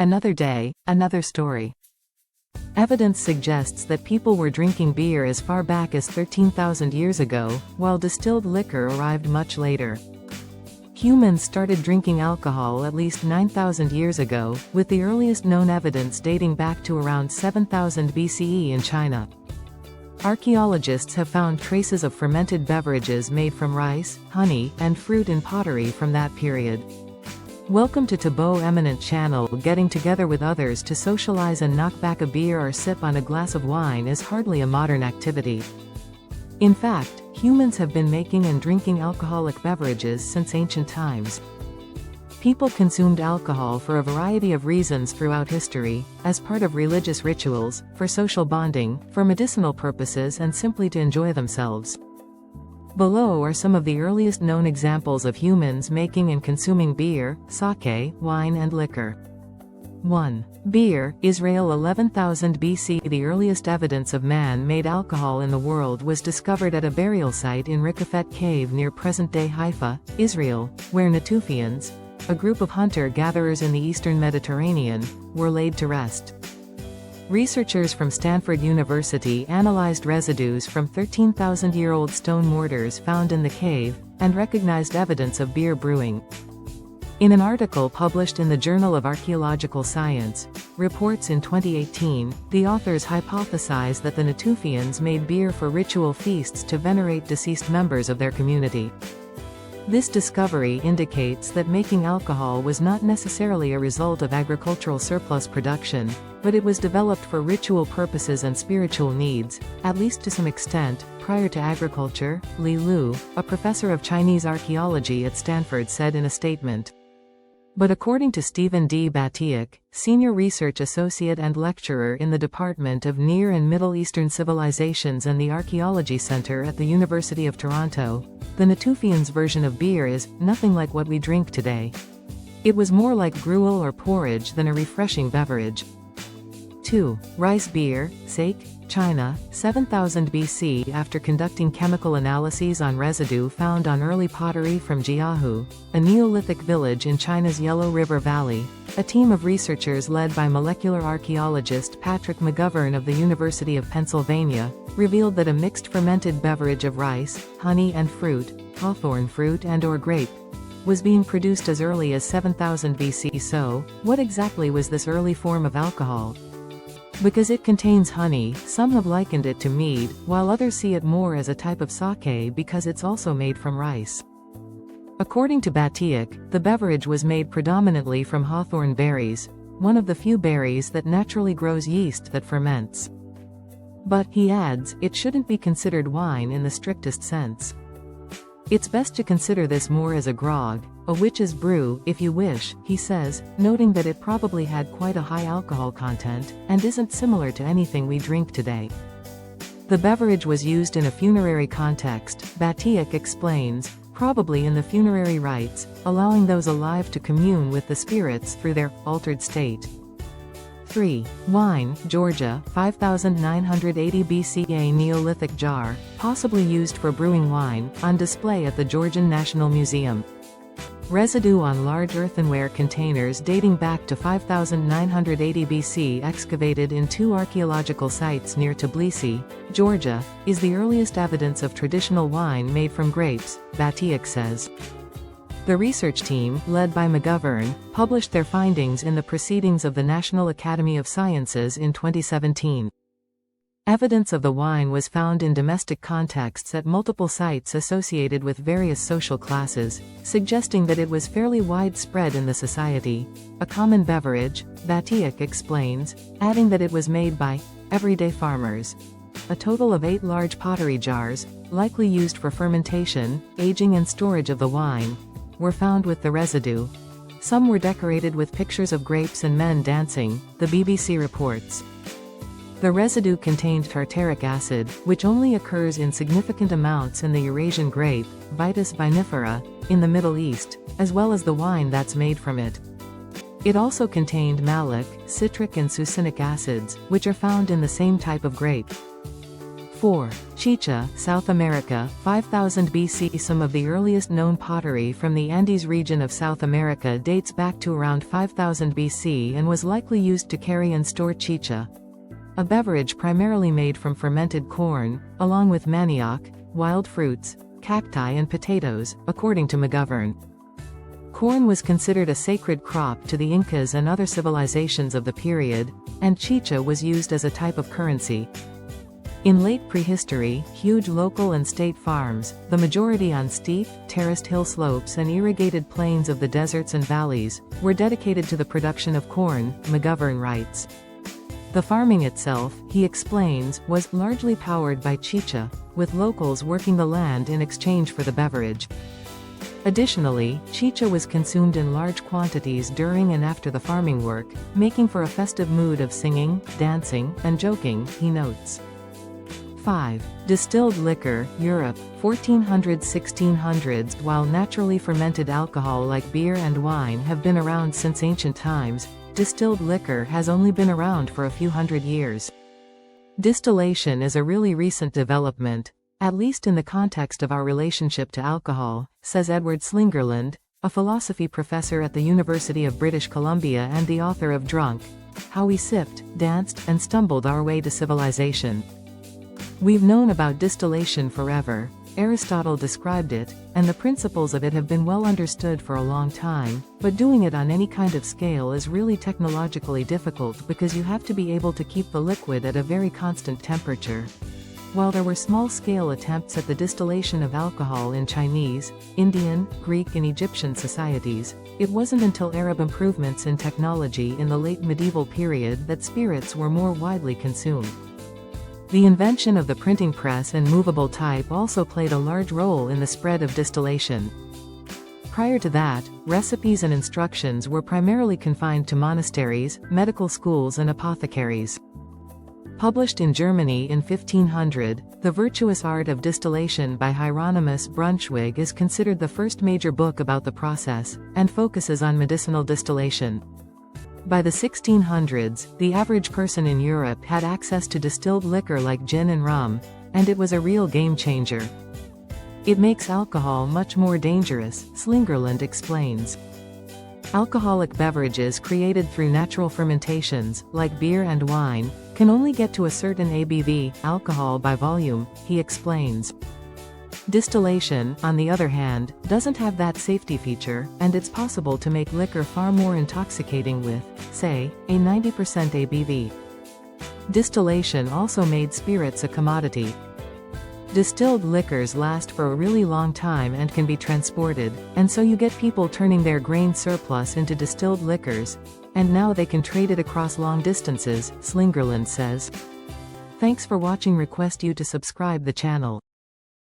Another day, another story. Evidence suggests that people were drinking beer as far back as 13,000 years ago, while distilled liquor arrived much later. Humans started drinking alcohol at least 9,000 years ago, with the earliest known evidence dating back to around 7000 BCE in China. Archaeologists have found traces of fermented beverages made from rice, honey, and fruit in pottery from that period. Welcome to Tabo Eminent Channel. Getting together with others to socialize and knock back a beer or sip on a glass of wine is hardly a modern activity. In fact, humans have been making and drinking alcoholic beverages since ancient times. People consumed alcohol for a variety of reasons throughout history, as part of religious rituals, for social bonding, for medicinal purposes, and simply to enjoy themselves. Below are some of the earliest known examples of humans making and consuming beer, sake, wine and liquor. 1. Beer, Israel 11,000 BC. The earliest evidence of man-made alcohol in the world was discovered at a burial site in Rikafet Cave near present-day Haifa, Israel, where Natufians, a group of hunter-gatherers in the eastern Mediterranean, were laid to rest. Researchers from Stanford University analyzed residues from 13,000-year-old stone mortars found in the cave, and recognized evidence of beer brewing. In an article published in the Journal of Archaeological Science, Reports in 2018, the authors hypothesized that the Natufians made beer for ritual feasts to venerate deceased members of their community. This discovery indicates that making alcohol was not necessarily a result of agricultural surplus production, but it was developed for ritual purposes and spiritual needs, at least to some extent, prior to agriculture, Li Lu, a professor of Chinese archaeology at Stanford, said in a statement. But according to Stephen D. Batiuk, senior research associate and lecturer in the Department of Near and Middle Eastern Civilizations and the Archaeology Center at the University of Toronto, the Natufians' version of beer is nothing like what we drink today. It was more like gruel or porridge than a refreshing beverage. 2. Rice beer, sake, China, 7000 BC. After conducting chemical analyses on residue found on early pottery from Jiahu, a Neolithic village in China's Yellow River Valley, a team of researchers led by molecular archaeologist Patrick McGovern of the University of Pennsylvania, revealed that a mixed fermented beverage of rice, honey and fruit, hawthorn fruit and/or grape, was being produced as early as 7000 BC. So, what exactly was this early form of alcohol? Because it contains honey, some have likened it to mead, while others see it more as a type of sake because it's also made from rice. According to Batiuk, the beverage was made predominantly from hawthorn berries, one of the few berries that naturally grows yeast that ferments. But, he adds, it shouldn't be considered wine in the strictest sense. It's best to consider this more as a grog, a witch's brew, if you wish, he says, noting that it probably had quite a high alcohol content, and isn't similar to anything we drink today. The beverage was used in a funerary context, Batiuk explains, probably in the funerary rites, allowing those alive to commune with the spirits through their altered state. 3. Wine, Georgia, 5980 BC. A Neolithic jar, possibly used for brewing wine, on display at the Georgian National Museum. Residue on large earthenware containers dating back to 5980 BC excavated in 2 archaeological sites near Tbilisi, Georgia, is the earliest evidence of traditional wine made from grapes, Batiuk says. The research team, led by McGovern, published their findings in the Proceedings of the National Academy of Sciences in 2017. Evidence of the wine was found in domestic contexts at multiple sites associated with various social classes, suggesting that it was fairly widespread in the society. A common beverage, Batiuk explains, adding that it was made by everyday farmers. A total of 8 large pottery jars, likely used for fermentation, aging and storage of the wine, were found with the residue. Some were decorated with pictures of grapes and men dancing, the BBC reports. The residue contained tartaric acid, which only occurs in significant amounts in the Eurasian grape, Vitis vinifera, in the Middle East, as well as the wine that's made from it. It also contained malic, citric and succinic acids, which are found in the same type of grape. 4. Chicha, South America, 5000 BC. Some of the earliest known pottery from the Andes region of South America dates back to around 5000 BC and was likely used to carry and store chicha, a beverage primarily made from fermented corn, along with manioc, wild fruits, cacti and potatoes, according to McGovern. Corn was considered a sacred crop to the Incas and other civilizations of the period, and chicha was used as a type of currency. In late prehistory, huge local and state farms, the majority on steep, terraced hill slopes and irrigated plains of the deserts and valleys, were dedicated to the production of corn, McGovern writes. The farming itself, he explains, was largely powered by chicha, with locals working the land in exchange for the beverage. Additionally, chicha was consumed in large quantities during and after the farming work, making for a festive mood of singing, dancing, and joking, he notes. 5. Distilled liquor, Europe, 1400–1600s. While naturally fermented alcohol like beer and wine have been around since ancient times, distilled liquor has only been around for a few hundred years. Distillation is a really recent development, at least in the context of our relationship to alcohol, says Edward Slingerland, a philosophy professor at the University of British Columbia and the author of Drunk: How We Sipped, Danced, and Stumbled Our Way to Civilization. We've known about distillation forever. Aristotle described it, and the principles of it have been well understood for a long time, but doing it on any kind of scale is really technologically difficult because you have to be able to keep the liquid at a very constant temperature. While there were small-scale attempts at the distillation of alcohol in Chinese, Indian, Greek and Egyptian societies, it wasn't until Arab improvements in technology in the late medieval period that spirits were more widely consumed. The invention of the printing press and movable type also played a large role in the spread of distillation. Prior to that, recipes and instructions were primarily confined to monasteries, medical schools and apothecaries. Published in Germany in 1500, The Virtuous Art of Distillation by Hieronymus Brunschwig is considered the first major book about the process, and focuses on medicinal distillation. By the 1600s, the average person in Europe had access to distilled liquor like gin and rum, and it was a real game changer. It makes alcohol much more dangerous, Slingerland explains. Alcoholic beverages created through natural fermentations, like beer and wine, can only get to a certain ABV, alcohol by volume, he explains. Distillation, on the other hand, doesn't have that safety feature, and it's possible to make liquor far more intoxicating with, say, a 90% ABV. Distillation also made spirits a commodity. Distilled liquors last for a really long time and can be transported, and so you get people turning their grain surplus into distilled liquors, and now they can trade it across long distances, Slingerland says. Thanks for watching. Request you to subscribe the channel.